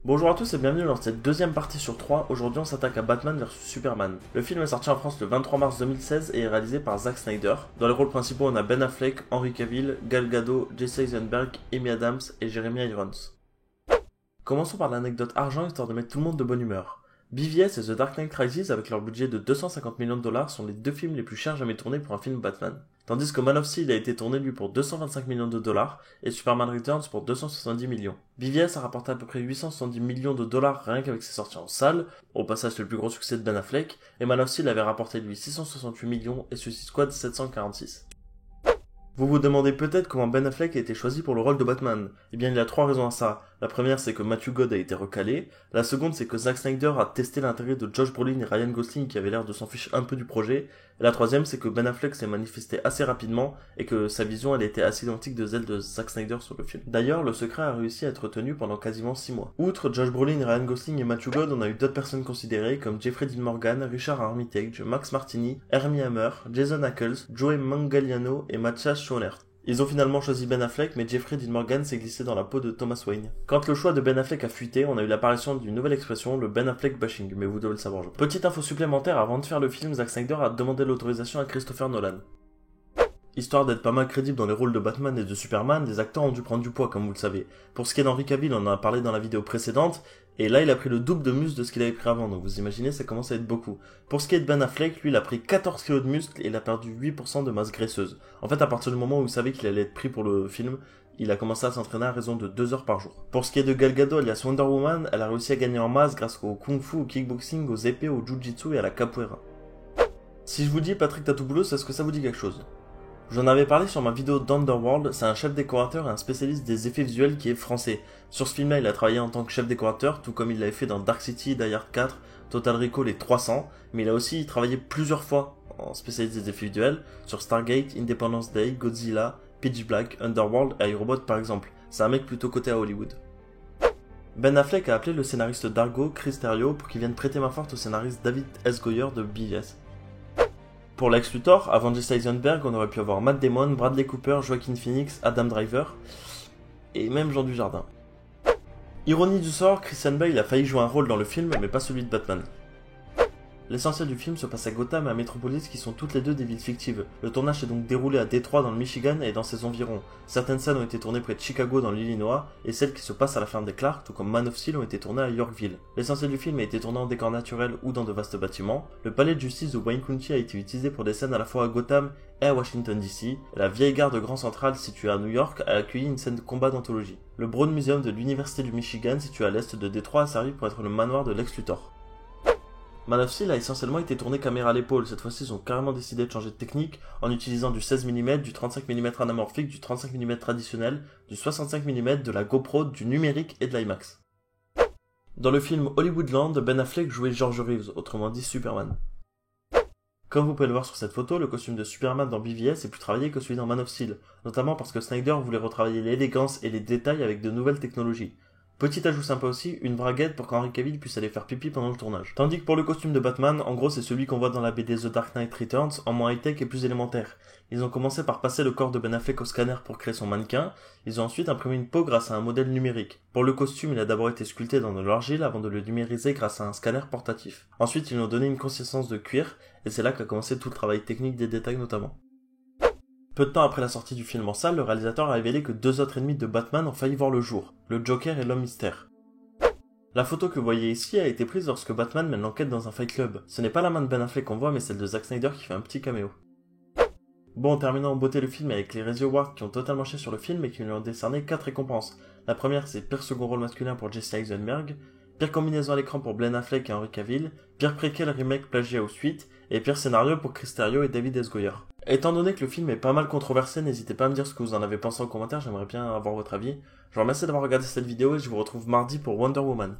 Bonjour à tous et bienvenue dans cette deuxième partie sur 3. Aujourd'hui on s'attaque à Batman vs Superman. Le film est sorti en France le 23 mars 2016 et est réalisé par Zack Snyder. Dans les rôles principaux on a Ben Affleck, Henry Cavill, Gal Gadot, Jesse Eisenberg, Amy Adams et Jeremy Irons. Commençons par l'anecdote argent histoire de mettre tout le monde de bonne humeur. BVS et The Dark Knight Rises avec leur budget de 250 millions de dollars sont les deux films les plus chers jamais tournés pour un film Batman. Tandis que Man of Steel a été tourné lui pour 225 millions de dollars et Superman Returns pour 270 millions. BVS a rapporté à peu près 870 millions de dollars rien qu'avec ses sorties en salle, au passage c'est le plus gros succès de Ben Affleck, et Man of Steel avait rapporté lui 668 millions et Suicide Squad 746. Vous vous demandez peut-être comment Ben Affleck a été choisi pour le rôle de Batman. Eh bien il y a 3 raisons à ça. La première c'est que Matthew Goode a été recalé, la seconde c'est que Zack Snyder a testé l'intérêt de Josh Brolin et Ryan Gosling qui avaient l'air de s'en ficher un peu du projet, et la troisième c'est que Ben Affleck s'est manifesté assez rapidement et que sa vision elle était assez identique de celle de Zack Snyder sur le film. D'ailleurs le secret a réussi à être tenu pendant quasiment 6 mois. Outre Josh Brolin, Ryan Gosling et Matthew Goode, on a eu d'autres personnes considérées comme Jeffrey Dean Morgan, Richard Armitage, Max Martini, Armie Hammer, Jason Ackles, Joey Manganiello et Matthias Schoenaerts. Ils ont finalement choisi Ben Affleck, mais Jeffrey Dean Morgan s'est glissé dans la peau de Thomas Wayne. Quand le choix de Ben Affleck a fuité, on a eu l'apparition d'une nouvelle expression, le Ben Affleck bashing, mais vous devez le savoir. Petite info supplémentaire, avant de faire le film, Zack Snyder a demandé l'autorisation à Christopher Nolan. Histoire d'être pas mal crédible dans les rôles de Batman et de Superman, les acteurs ont dû prendre du poids comme vous le savez. Pour ce qui est d'Henry Cavill, on en a parlé dans la vidéo précédente, et là il a pris le double de muscles de ce qu'il avait pris avant, donc vous imaginez ça commence à être beaucoup. Pour ce qui est de Ben Affleck, lui il a pris 14 kg de muscles et il a perdu 8% de masse graisseuse. En fait à partir du moment où il savait qu'il allait être pris pour le film, il a commencé à s'entraîner à raison de 2 heures par jour. Pour ce qui est de Gal Gadot alias Wonder Woman, elle a réussi à gagner en masse grâce au kung fu, au kickboxing, aux épées, au jujitsu et à la capoeira. Si je vous dis Patrick Tatouboulos, est-ce que ça vous dit quelque chose ? J'en avais parlé sur ma vidéo d'Underworld, c'est un chef décorateur et un spécialiste des effets visuels qui est français. Sur ce film-là, il a travaillé en tant que chef décorateur, tout comme il l'avait fait dans Dark City, Die Hard 4, Total Recall et 300, mais il a aussi travaillé plusieurs fois en spécialiste des effets visuels sur Stargate, Independence Day, Godzilla, Pitch Black, Underworld et iRobot par exemple. C'est un mec plutôt coté à Hollywood. Ben Affleck a appelé le scénariste d'Argo, Chris Terrio, pour qu'il vienne prêter main forte au scénariste David S. Goyer de BVS. Pour Lex Luthor, avant Jesse Eisenberg, on aurait pu avoir Matt Damon, Bradley Cooper, Joaquin Phoenix, Adam Driver, et même Jean Dujardin. Ironie du sort, Christian Bale a failli jouer un rôle dans le film, mais pas celui de Batman. L'essentiel du film se passe à Gotham et à Metropolis qui sont toutes les deux des villes fictives. Le tournage s'est donc déroulé à Détroit dans le Michigan et dans ses environs. Certaines scènes ont été tournées près de Chicago dans l'Illinois et celles qui se passent à la ferme des Clark, tout comme Man of Steel, ont été tournées à Yorkville. L'essentiel du film a été tourné en décor naturel ou dans de vastes bâtiments. Le palais de justice de Wayne County a été utilisé pour des scènes à la fois à Gotham et à Washington DC. La vieille gare de Grand Central située à New York a accueilli une scène de combat d'anthologie. Le Brown Museum de l'Université du Michigan situé à l'est de Détroit a servi pour être le manoir de Lex Luthor. Man of Steel a essentiellement été tourné caméra à l'épaule, cette fois-ci ils ont carrément décidé de changer de technique en utilisant du 16 mm, du 35 mm anamorphique, du 35 mm traditionnel, du 65 mm, de la GoPro, du numérique et de l'IMAX. Dans le film Hollywoodland, Ben Affleck jouait George Reeves, autrement dit Superman. Comme vous pouvez le voir sur cette photo, le costume de Superman dans BVS est plus travaillé que celui dans Man of Steel, notamment parce que Snyder voulait retravailler l'élégance et les détails avec de nouvelles technologies. Petit ajout sympa aussi, une braguette pour qu'Henry Cavill puisse aller faire pipi pendant le tournage. Tandis que pour le costume de Batman, en gros c'est celui qu'on voit dans la BD The Dark Knight Returns, en moins high-tech et plus élémentaire. Ils ont commencé par passer le corps de Ben Affleck au scanner pour créer son mannequin, ils ont ensuite imprimé une peau grâce à un modèle numérique. Pour le costume, il a d'abord été sculpté dans de l'argile avant de le numériser grâce à un scanner portatif. Ensuite, ils lui ont donné une consistance de cuir, et c'est là qu'a commencé tout le travail technique des détails notamment. Peu de temps après la sortie du film en salle, le réalisateur a révélé que 2 autres ennemis de Batman ont failli voir le jour, le Joker et l'Homme Mystère. La photo que vous voyez ici a été prise lorsque Batman mène l'enquête dans un fight club. Ce n'est pas la main de Ben Affleck qu'on voit, mais celle de Zack Snyder qui fait un petit caméo. Bon, terminant en beauté le film avec les Razzie Awards qui ont totalement chié sur le film et qui lui ont décerné 4 récompenses. La première c'est pire second rôle masculin pour Jesse Eisenberg, pire combinaison à l'écran pour Ben Affleck et Henry Cavill, pire préquel remake plagiat ou suite, et pire scénario pour Chris Terrio et David S. Goyer. Étant donné que le film est pas mal controversé, n'hésitez pas à me dire ce que vous en avez pensé en commentaire, j'aimerais bien avoir votre avis. Je vous remercie d'avoir regardé cette vidéo et je vous retrouve mardi pour Wonder Woman.